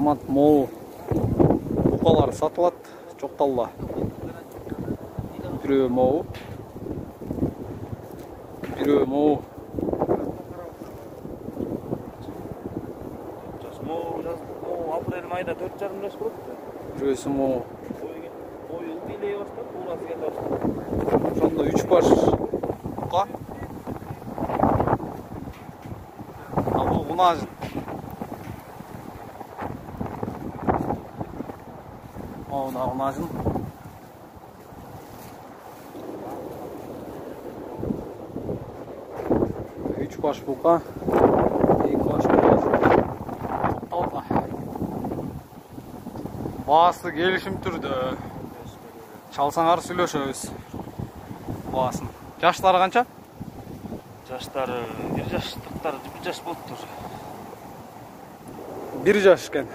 Дамат мол букалар сатылат, жокталла. Бирөө мол. Бирөө мол. Апрель майда 4,5 жаш болот. Бирөөсү мол. Ой, ылдыйлей баштап, ууласы кете баштап. Ошондо 3 баш бука. Абу гунажын. Мына гунажын. Üç baş buka. İki baş buka. Baası gelişim türdü. Çalsаңар сүйлөшөбүз. Баасын. Жаштары канча? Жаштары 1 жаштыктар 1 жаш болуптур. 1 жаш экен.